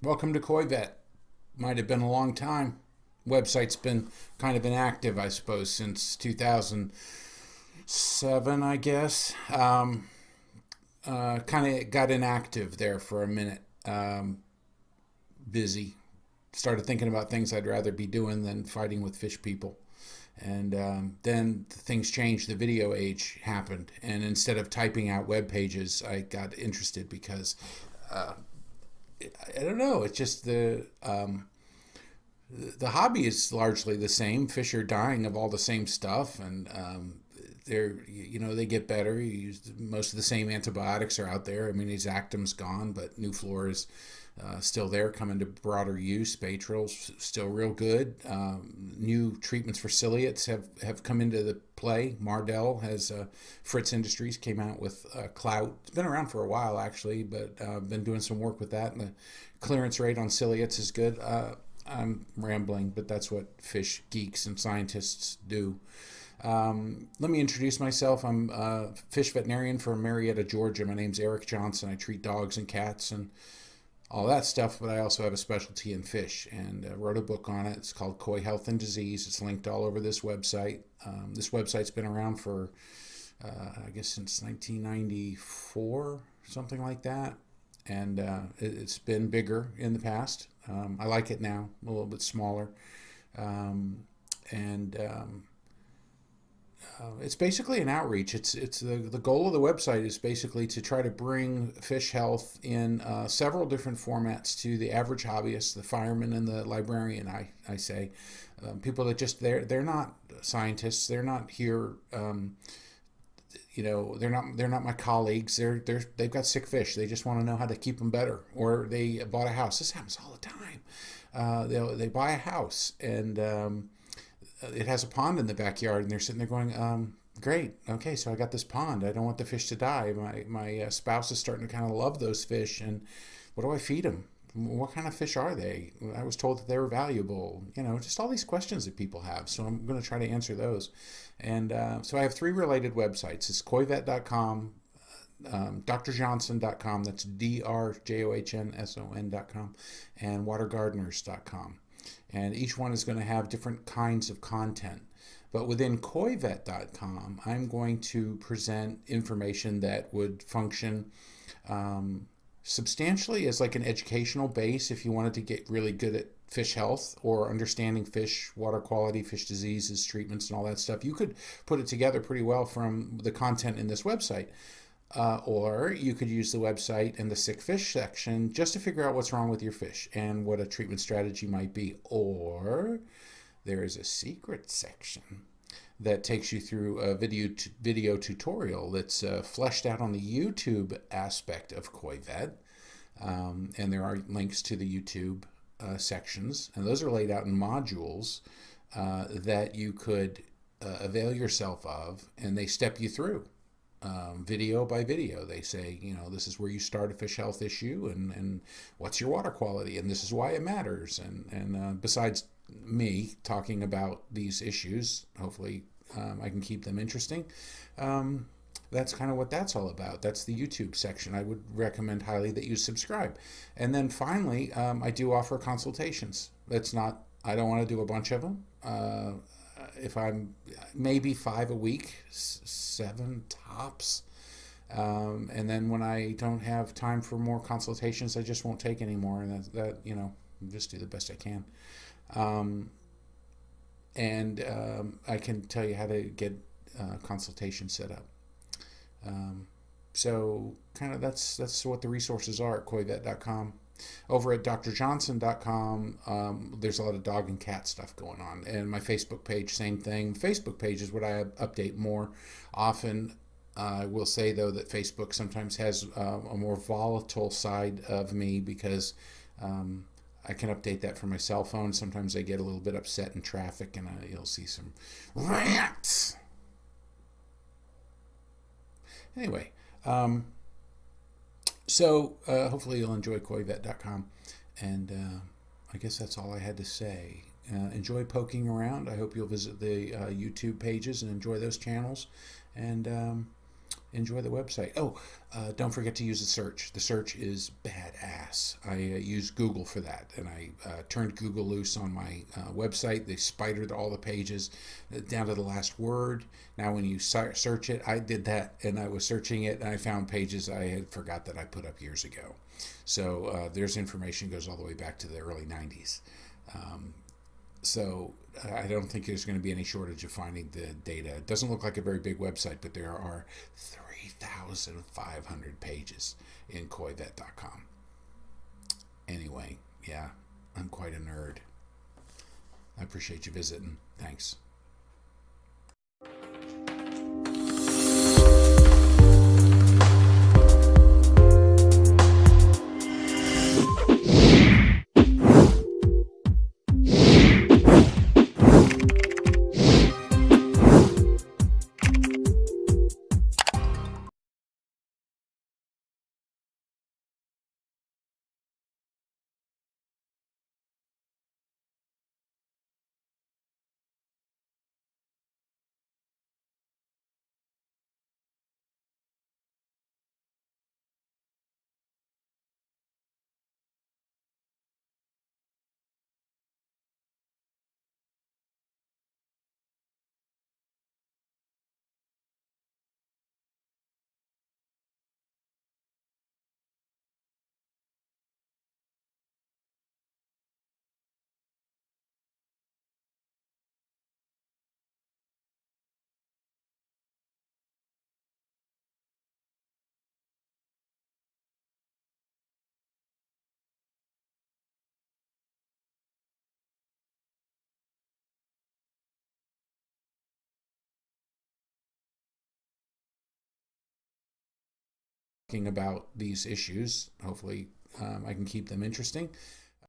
Welcome to Koi Vet. Might have been a long time. Website's been kind of inactive, I suppose, since 2007, I guess. Kind of got inactive there for a minute. Busy. Started thinking about things I'd rather be doing than fighting with fish people. And then things changed. The video age happened. And instead of typing out web pages, I got interested because uh, I don't know. It's just the hobby is largely the same. Fish are dying of all the same stuff, and they get better. You use most of the same antibiotics are out there. I mean, Exactum's gone, but New Flora is still there, coming to broader use. Batral's still real good. New treatments for ciliates have come into the play. Mardell has Fritz Industries came out with Clout. It's been around for a while actually, but been doing some work with that, and the clearance rate on ciliates is good. I'm rambling, but that's what fish geeks and scientists do. Let me introduce myself. I'm a fish veterinarian from Marietta, Georgia. My name's Erik Johnson. I treat dogs and cats and all that stuff, but I also have a specialty in fish and wrote a book on it. It's called Koi Health and Disease. It's linked all over this website. This website's been around for, I guess, since 1994, something like that. And it's been bigger in the past. I like it now, a little bit smaller. And It's basically an outreach. It's the goal of the website is basically to try to bring fish health in several different formats to the average hobbyist, the fireman, and the librarian. I say people that just they're not scientists. They're not here. They're not my colleagues. They've got sick fish. They just want to know how to keep them better, or they bought a house. This happens all the time. They buy a house and it has a pond in the backyard, and they're sitting there going, "Great, okay, so I got this pond. I don't want the fish to die. My spouse is starting to kind of love those fish, and what do I feed them? What kind of fish are they? I was told that they were valuable. Just all these questions that people have. So I'm going to try to answer those. And so I have three related websites. It's koivet.com, drjohnson.com, that's drjohnson.com, and watergardeners.com. And each one is going to have different kinds of content. But within koivet.com, I'm going to present information that would function substantially as like an educational base if you wanted to get really good at fish health or understanding fish water quality, fish diseases, treatments, and all that stuff. You could put it together pretty well from the content in this website. Or you could use the website and the sick fish section just to figure out what's wrong with your fish and what a treatment strategy might be. Or there is a secret section that takes you through a video tutorial that's fleshed out on the YouTube aspect of Koi Vet. And there are links to the YouTube sections, and those are laid out in modules that you could avail yourself of, and they step you through. Video by video. They say, this is where you start a fish health issue, and what's your water quality, and this is why it matters. And besides me talking about these issues, hopefully I can keep them interesting. That's kind of what that's all about. That's the YouTube section. I would recommend highly that you subscribe. And then finally, I do offer consultations. I don't want to do a bunch of them. If I'm maybe 5 a week, 7 tops. And then when I don't have time for more consultations, I just won't take any more. And just do the best I can. I can tell you how to get consultation set up. So kind of that's what the resources are at koivet.com. Over at drjohnson.com, there's a lot of dog and cat stuff going on. And my Facebook page, same thing. Facebook page is what I update more often. I will say, though, that Facebook sometimes has a more volatile side of me because I can update that from my cell phone. Sometimes I get a little bit upset in traffic, and you'll see some rants. Anyway, so hopefully you'll enjoy koivet.com, and I guess that's all I had to say. Enjoy poking around. I hope you'll visit the YouTube pages and enjoy those channels. And Enjoy the website. Oh, don't forget to use the search. The search is badass. I use Google for that, and I turned Google loose on my website. They spidered all the pages down to the last word. Now, when you search it, I did that, and I was searching it, and I found pages I had forgot that I put up years ago. So there's information goes all the way back to the early '90s. Um, so I don't think there's going to be any shortage of finding the data. It doesn't look like a very big website, but there are 3,500 pages in koivet.com. Anyway, yeah, I'm quite a nerd. I appreciate you visiting. Thanks. Talking about these issues. Hopefully, I can keep them interesting.